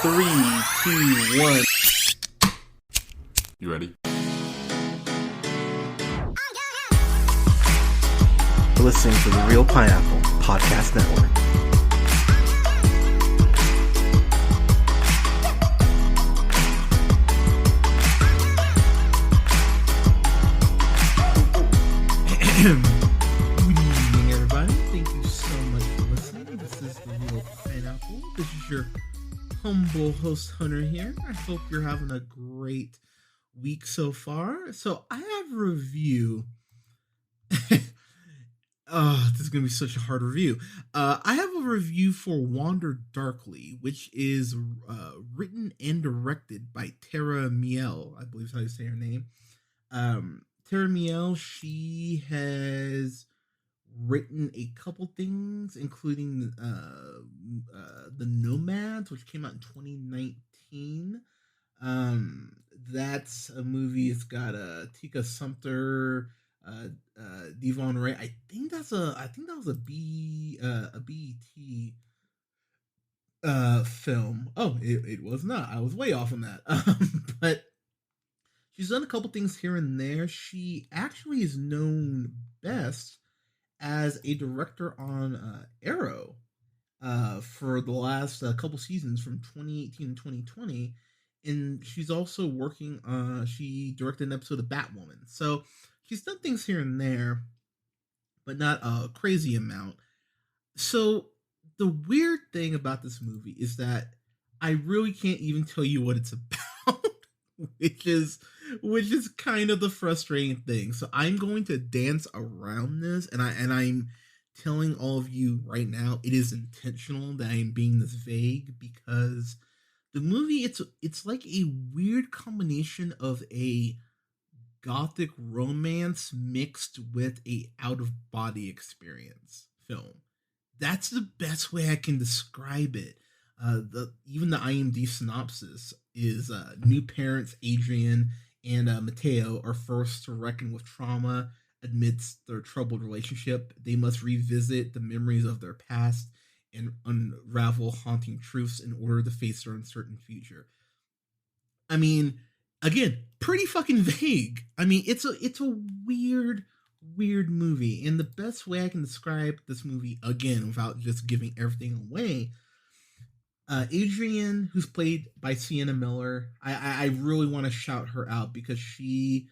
3, 2, 1. You ready? You're listening to the Real Pineapple Podcast Network. Good evening, everybody. Thank you so much for listening. This is the Real Pineapple. This is your humble host, Hunter, here. I hope you're having a great week so far. So I have a review. Oh, this is going to be such a hard review. I have a review for Wander Darkly, which is written and directed by Tara Miele. I believe is how you say her name. Tara Miele, she has written a couple things, including The Nomads, which came out in 2019. That's a movie. It's got Tika Sumpter, Devon Ray. I think that was a BET film. Oh, it was not. I was way off on that. But she's done a couple things here and there. She actually is known best as a director on Arrow for the last couple seasons from 2018 and 2020. And she's also working she directed an episode of Batwoman. So she's done things here and there, but not a crazy amount. So the weird thing about this movie is that I really can't even tell you what it's about, which is kind of the frustrating thing. So I'm going to dance around this, and I'm telling all of you right now, it is intentional that I'm being this vague, because the movie, it's like a weird combination of a gothic romance mixed with a out-of-body experience film. That's the best way I can describe it. Even the IMDb synopsis is new parents Adrienne and Matteo are forced to reckon with trauma amidst their troubled relationship. They must revisit the memories of their past and unravel haunting truths in order to face their uncertain future. I mean, again, pretty fucking vague. I mean, it's a weird movie, and the best way I can describe this movie, again, without just giving everything away, Adrienne, who's played by Sienna Millera, I really want to shout her out, because she's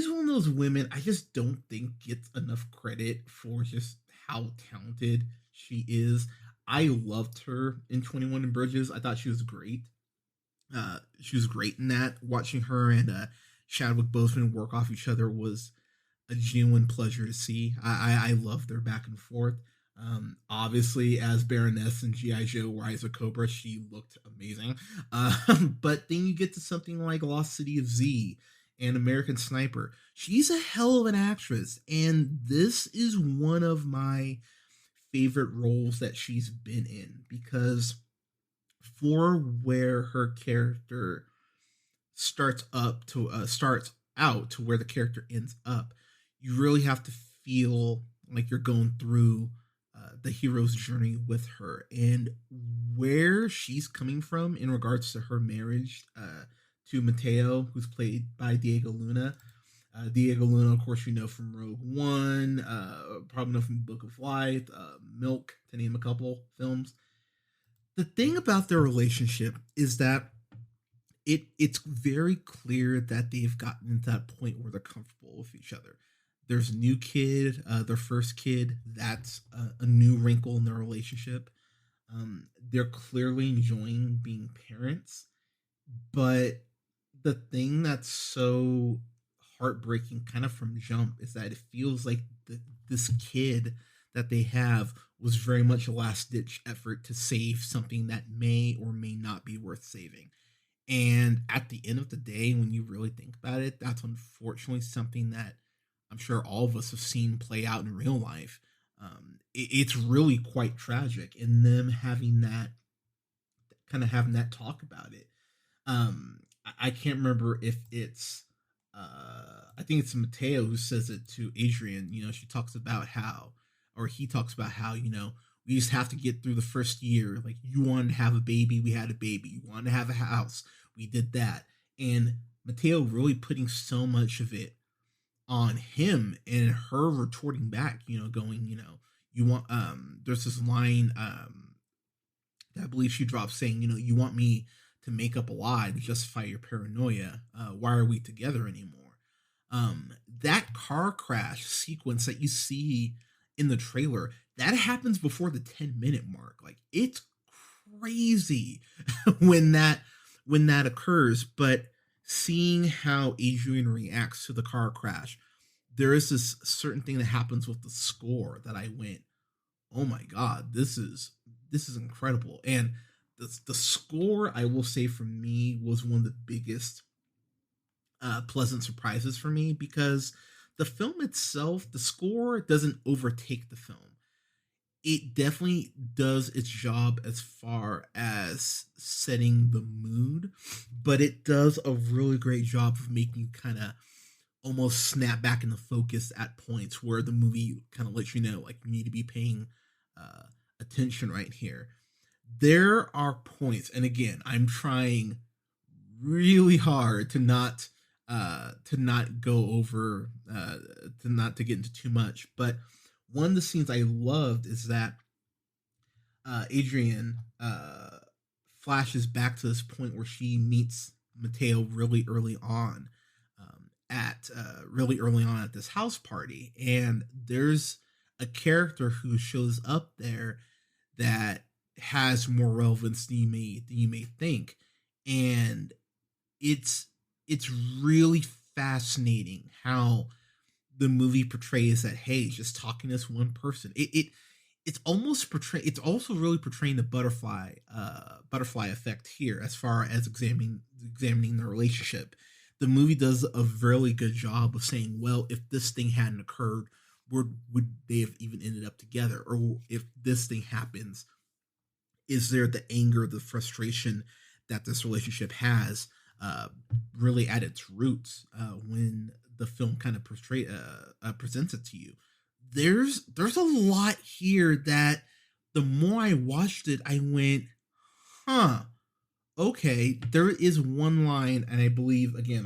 one of those women I just don't think gets enough credit for just how talented she is. I loved her in 21 Bridges. I thought she was great. She was great in that. Watching her and Chadwick Boseman work off each other was a genuine pleasure to see. I loved their back and forth. Obviously, as Baroness in G.I. Joe Rise of Cobra, she looked amazing. But then you get to something like Lost City of Z and American Sniper. She's a hell of an actress, and this is one of my favorite roles that she's been in, because for where her character starts out to where the character ends up, you really have to feel like you're going through the hero's journey with her, and where she's coming from in regards to her marriage to Matteo, who's played by Diego Luna. Diego Luna, of course, you know from Rogue One, probably know from Book of Life, Milk, to name a couple films. The thing about their relationship is that it's very clear that they've gotten to that point where they're comfortable with each other. There's a new kid, their first kid. That's a new wrinkle in their relationship. They're clearly enjoying being parents, but the thing that's so heartbreaking kind of from jump is that it feels like this kid that they have was very much a last-ditch effort to save something that may or may not be worth saving. And at the end of the day, when you really think about it, that's unfortunately something that I'm sure all of us have seen play out in real life. It's really quite tragic, and them having that talk about it. I can't remember if it's I think it's Matteo who says it to Adrienne. You know, he talks about how, We just have to get through the first year. Like, you wanted to have a baby, we had a baby. You wanted to have a house, we did that. And Mateo really putting so much of it on him, and her retorting back, going, you want, there's this line, that I believe she dropped saying, you want me to make up a lie to justify your paranoia. Why are we together anymore? That car crash sequence that you see in the trailer, that happens before the 10-minute mark. Like, it's crazy when that occurs. But seeing how Adrienne reacts to the car crash, there is this certain thing that happens with the score that I went, oh my god, this is incredible. And the score, I will say, for me, was one of the biggest pleasant surprises for me, because the film itself, the score doesn't overtake the film. It definitely does its job as far as setting the mood, but it does a really great job of making you kind of almost snap back into focus at points where the movie kind of lets you know, like, you need to be paying attention right here. There are points, and again, I'm trying really hard to not go over, to get into too much, but one of the scenes I loved is that Adrienne flashes back to this point where she meets Mateo really early on, at this house party, and there's a character who shows up there that has more relevance than you may think, and it's really fascinating how the movie portrays that, hey, just talking to this one person. It's also really portraying the butterfly effect here, as far as examining the relationship. The movie does a really good job of saying, well, if this thing hadn't occurred, would they have even ended up together? Or if this thing happens, is there the anger, the frustration that this relationship has really at its roots when the film kind of presents it to you? There's a lot here that the more I watched it, I went, huh, okay. There is one line, and I believe, again,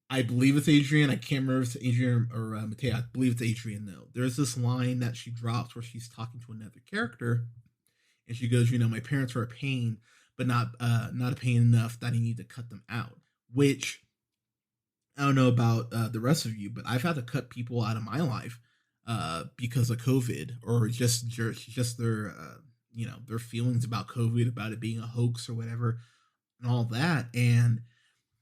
I believe it's Adrienne. I can't remember if it's Adrienne or Matteo. I believe it's Adrienne, though. There's this line that she drops where she's talking to another character, and she goes, my parents are a pain, but not a pain enough that I need to cut them out. Which, I don't know about the rest of you, but I've had to cut people out of my life because of COVID, or just their their feelings about COVID, about it being a hoax or whatever, and all that. And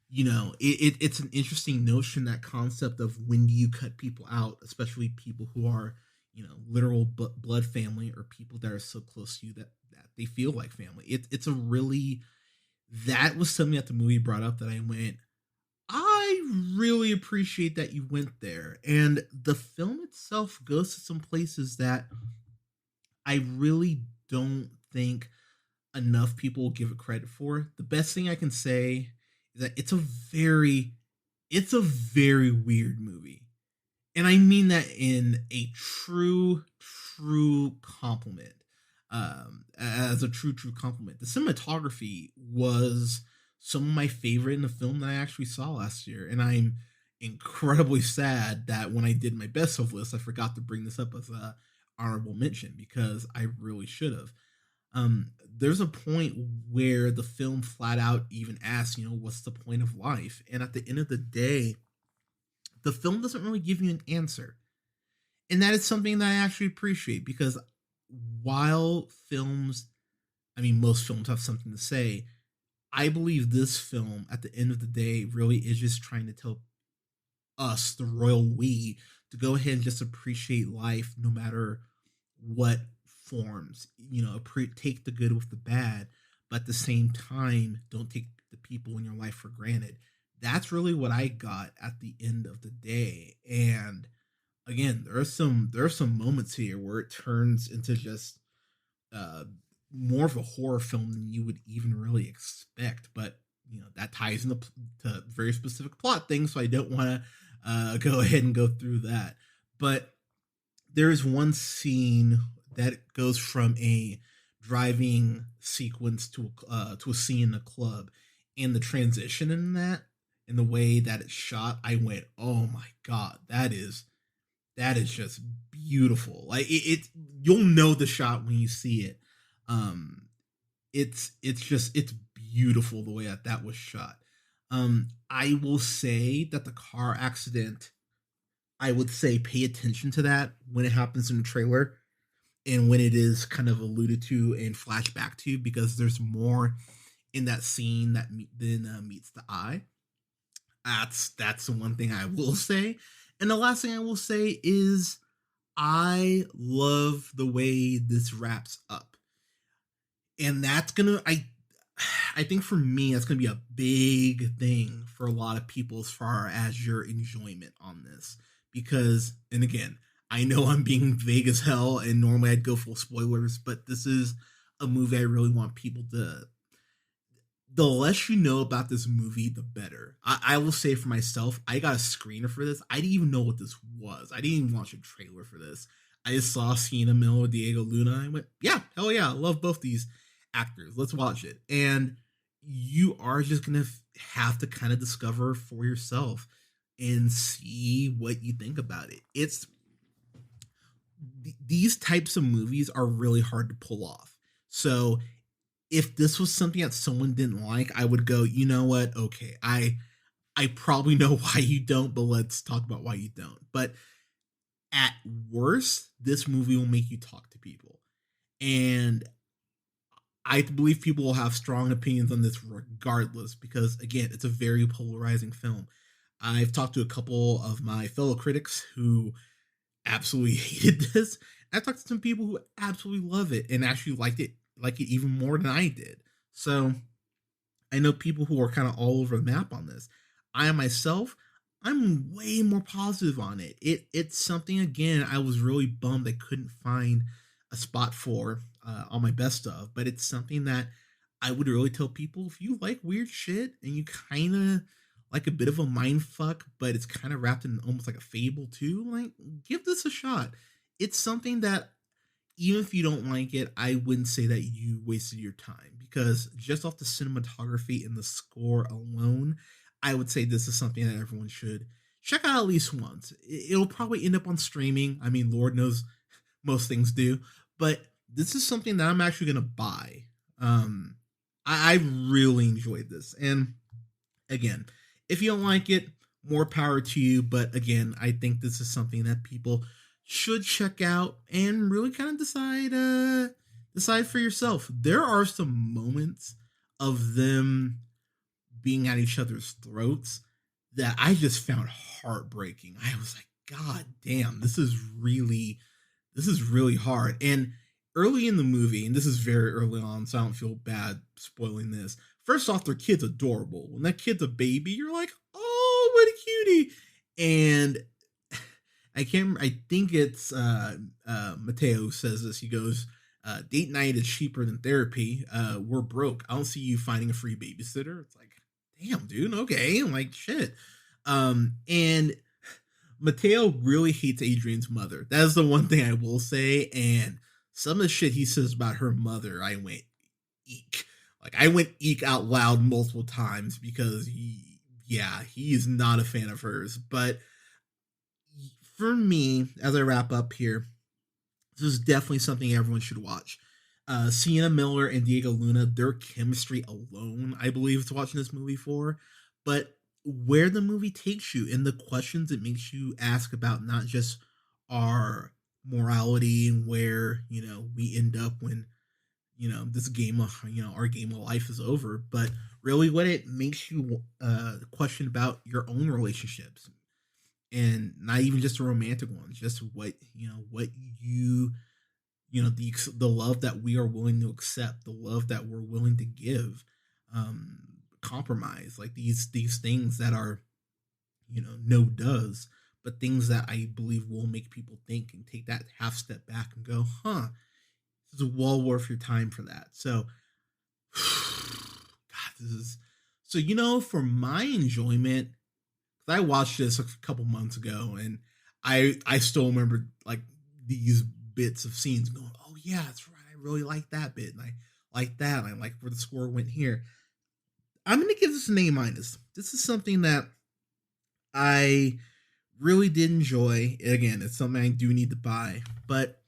it's an interesting notion, that concept of when do you cut people out, especially people who are, literal blood family, or people that are so close to you that they feel like family. It's a really, that was something that the movie brought up that I went, I really appreciate that you went there. And the film itself goes to some places that I really don't think enough people will give it credit for. The best thing I can say is that it's a very weird movie. And I mean that in a true compliment. As a true compliment. The cinematography was some of my favorite in the film that I actually saw last year. And I'm incredibly sad that when I did my best of list, I forgot to bring this up as a honorable mention, because I really should have. There's a point where the film flat out even asks, what's the point of life? And at the end of the day, the film doesn't really give you an answer. And that is something that I actually appreciate, because while most films have something to say, I believe this film, at the end of the day, really is just trying to tell us, the royal we, to go ahead and just appreciate life no matter what forms. Take the good with the bad, but at the same time, don't take the people in your life for granted. That's really what I got at the end of the day. And again, there are some moments here where it turns into just more of a horror film than you would even really expect. But that ties into to very specific plot things, so I don't want to go ahead and go through that. But there is one scene that goes from a driving sequence to a scene in a club, and the transition in that, and the way that it's shot, I went, oh my god, that is just beautiful. Like it you'll know the shot when you see it. Um, it's beautiful the way that that was shot. I will say that the car accident, I would say pay attention to that when it happens in the trailer and when it is kind of alluded to and flashback to, because there's more in that scene that than meets the eye. That's the one thing I will say. And the last thing I will say is I love the way this wraps up. And that's gonna I think for me that's gonna be a big thing for a lot of people as far as your enjoyment on this. Because, and again, I know I'm being vague as hell and normally I'd go full spoilers, but this is a movie I really want people to, the less you know about this movie, the better. I will say for myself, I got a screener for this. I didn't even know what this was. I didn't even watch a trailer for this. I just saw Sienna Millera, Diego Luna. I went, yeah, hell yeah, I love both these actors. Let's watch it. And you are just going to have to kind of discover for yourself and see what you think about it. These types of movies are really hard to pull off. So if this was something that someone didn't like, I would go, you know what? Okay, I probably know why you don't, but let's talk about why you don't. But at worst, this movie will make you talk to people. And I believe people will have strong opinions on this regardless, because again, it's a very polarizing film. I've talked to a couple of my fellow critics who absolutely hated this. I've talked to some people who absolutely love it and actually like it even more than I did. So I know people who are kind of all over the map on this. I myself, I'm way more positive on it. It's something, again, I was really bummed I couldn't find a spot for on my best of, but it's something that I would really tell people, if you like weird shit and you kind of like a bit of a mind fuck, but it's kind of wrapped in almost like a fable too, like give this a shot. It's something that even if you don't like it, I wouldn't say that you wasted your time, because just off the cinematography and the score alone, I would say this is something that everyone should check out at least once. It'll probably end up on streaming. I mean, Lord knows most things do, but this is something that I'm actually going to buy. I really enjoyed this. And again, if you don't like it, more power to you. But again, I think this is something that people should check out and really kind of decide for yourself. There are some moments of them being at each other's throats that I just found heartbreaking. I was like, God damn, this is really hard. And early in the movie, and this is very early on, so I don't feel bad spoiling this. First off, their kid's adorable. When that kid's a baby, you're like, oh, what a cutie. And I think it's Matteo says this. He goes, date night is cheaper than therapy. We're broke. I don't see you finding a free babysitter. It's like, damn, dude, okay. I'm like, shit. And Matteo really hates Adrienne's mother. That is the one thing I will say. And some of the shit he says about her mother, I went eek. Like, I went eek out loud multiple times, because he is not a fan of hers. But for me, as I wrap up here, this is definitely something everyone should watch. Sienna Miller and Diego Luna, their chemistry alone, I believe, is watching this movie for. But where the movie takes you and the questions it makes you ask about not just our morality and where, we end up when, this game of, our game of life is over, but really what it makes you question about your own relationships, and not even just the romantic ones, just what the love that we are willing to accept, the love that we're willing to give, compromise, like these things that are, no does, but things that I believe will make people think and take that half step back and go, this is well worth your time for that. So, God, this is so, for my enjoyment, I watched this a couple months ago, and I still remember like these bits of scenes going, oh yeah, that's right. I really like that bit. And I like that. And I like where the score went here. I'm going to give this an A minus. This is something that I really did enjoy. Again, it's something I do need to buy, but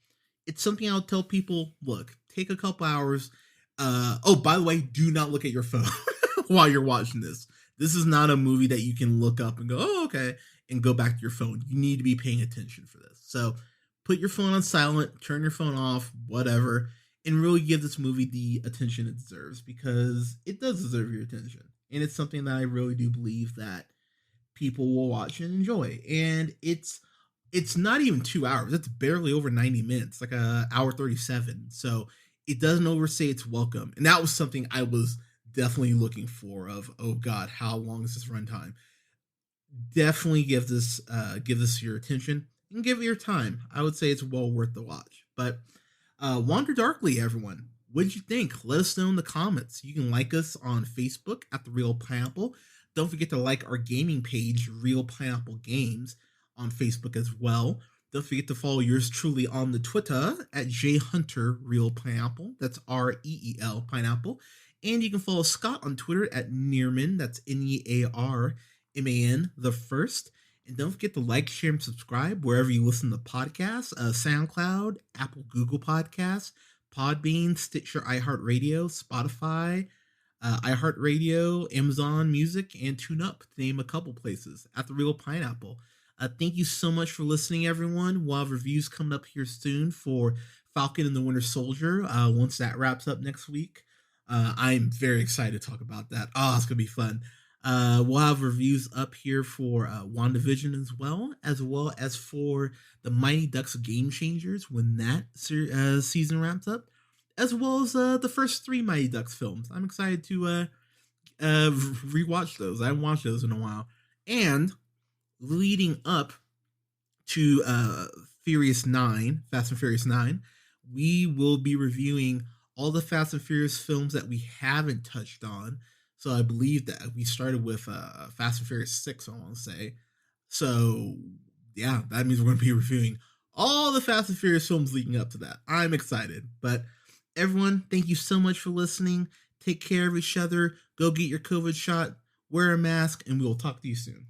it's something I'll tell people, look, take a couple hours. Oh, by the way, do not look at your phone while you're watching this. This is not a movie that you can look up and go, oh, okay, and go back to your phone. You need to be paying attention for this. So put your phone on silent, turn your phone off, whatever, and really give this movie the attention it deserves, because it does deserve your attention. And it's something that I really do believe that people will watch and enjoy. And it's not even 2 hours. It's barely over 90 minutes, like a hour 37. So it doesn't overstay its welcome. And that was something I was definitely looking for of, oh God, how long is this runtime? Definitely give this your attention and give it your time. I would say it's well worth the watch. But Wander Darkly, everyone. What did you think? Let us know in the comments. You can like us on Facebook at The Real Pineapple. Don't forget to like our gaming page, Real Pineapple Games, on Facebook as well. Don't forget to follow yours truly on the Twitter at JHunterRealPineapple. That's REEL Pineapple. And you can follow Scott on Twitter at Nearman. That's NEARMAN the first. And don't forget to like, share, and subscribe wherever you listen to podcasts. SoundCloud, Apple, Google Podcasts, Podbean, Stitcher, iHeartRadio, Spotify, iHeartRadio, Amazon Music, and TuneUp, to name a couple places, at The Real Pineapple. Thank you so much for listening, everyone. We'll have reviews coming up here soon for Falcon and the Winter Soldier once that wraps up next week. I'm very excited to talk about that. Oh, it's going to be fun. We'll have reviews up here for WandaVision as well as for the Mighty Ducks Game Changers when that season wraps up, as well as the first 3 Mighty Ducks films. I'm excited to rewatch those. I haven't watched those in a while. And leading up to Fast and Furious 9, we will be reviewing all the Fast and Furious films that we haven't touched on. So I believe that we started with Fast and Furious 6, I want to say. So, yeah, that means we're going to be reviewing all the Fast and Furious films leading up to that. I'm excited. But everyone, thank you so much for listening. Take care of each other. Go get your COVID shot. Wear a mask, and we will talk to you soon.